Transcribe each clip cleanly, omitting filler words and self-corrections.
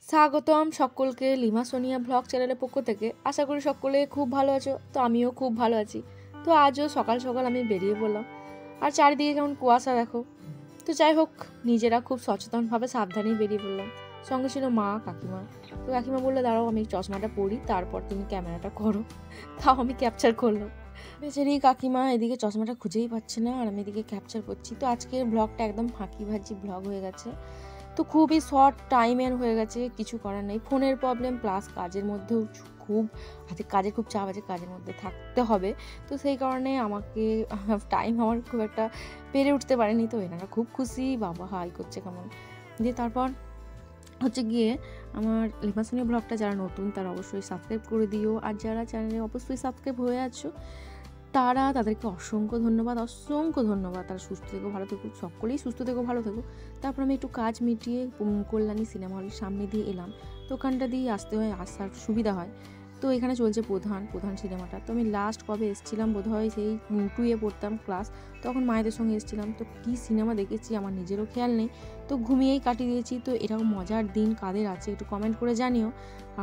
স্বাগতম সকলকে lima Sonia blog চ্যানেলের পক্ষ থেকে। আশা করি সকলে খুব ভালো আছো। তো আমিও খুব ভালো আছি। তো আজও সকাল সকাল আমি বেরিয়ে পড়লাম, আর চারিদিকে কেমন কুয়াশা দেখো। তো যাই হোক, নিজেরা খুব সচেতনভাবে সাবধানেই বেরিয়ে পড়লাম। সঙ্গে ছিল মা, কাকিমা। তো কাকিমা বললো, দাঁড়াও আমি চশমাটা পরি, তারপর তুমি ক্যামেরাটা করো। তাও আমি ক্যাপচার করলাম। বেচারি কাকিমা এদিকে চশমাটা খুঁজেই পাচ্ছে না, আর আমি এদিকে ক্যাপচার করছি। তো আজকের ব্লগটা একদম ফাঁকি ভাজি ব্লগ হয়ে গেছে। তো খুবই শর্ট টাইমের হয়ে গেছে, কিছু করার নেই। ফোনের প্রবলেম প্লাস কাজের মধ্যেও খুব কাজের খুব চাপ আছে, কাজের মধ্যে থাকতে হবে। তো সেই কারণে আমাকে টাইম আমার খুব একটা পেরে উঠতে পারেনি। তো এনারা খুব খুশি, বাবা হাই করছে কেমন দিয়ে। তারপর হচ্ছে গিয়ে আমার লিমা সোনিয়া ব্লগটা যারা নতুন তারা অবশ্যই সাবস্ক্রাইব করে দিও, আর যারা চ্যানেলে অবশ্যই সাবস্ক্রাইব হয়ে আছো তাদেরকে অসংখ্য ধন্যবাদ, অসংখ্য ধন্যবাদ। তারা সুস্থ থেকো, ভালো থেকো, সকলেই সুস্থ থেকো, ভালো থেকো। তারপর আমি একটু কাজ মিটিয়ে কল্যাণী সিনেমা হলের সামনে দিয়ে এলাম। তো ওখানটা দিয়ে আসতে হয়, আসার সুবিধা হয়। তো এখানে চলছে প্রধান সিনেমাটা। তো আমি লাস্ট কবে এসেছিলাম বোধহয় সেই 2 পড়তাম ক্লাস, তখন মায়েদের সঙ্গে এসেছিলাম। তো কী সিনেমা দেখেছি আমার নিজেরও খেয়াল নেই, তো ঘুমিয়েই কাটিয়ে দিয়েছি। তো এরকম মজার দিন কাদের আছে একটু কমেন্ট করে জানিও।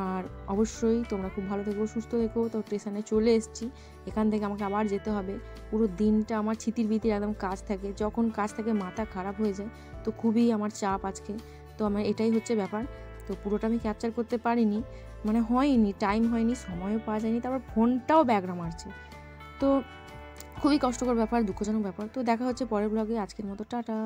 আর অবশ্যই তোমরা খুব ভালো থেকো, সুস্থ থেকো। তো স্টেশনে চলে এসেছি, এখান থেকে আমাকে আবার যেতে হবে। পুরো দিনটা আমার ছিতির বিতির একদম কাজ থাকে, যখন কাজ থাকে মাথা খারাপ হয়ে যায়। তো খুবই আমার চাপ আজকে। তো আমার এটাই হচ্ছে ব্যাপার। তো পুরোটা আমি ক্যাপচার করতে পারিনি, মানে হয়নি, টাইম হয়নি, সময়ও পাওয়া যায়নি। তারপর ফোনটাও ব্যাগরা মারছে। তো খুবই কষ্টকর ব্যাপার, দুঃখজনক ব্যাপার। তো দেখা হচ্ছে পরের ব্লগে। আজকের মতো টাটা।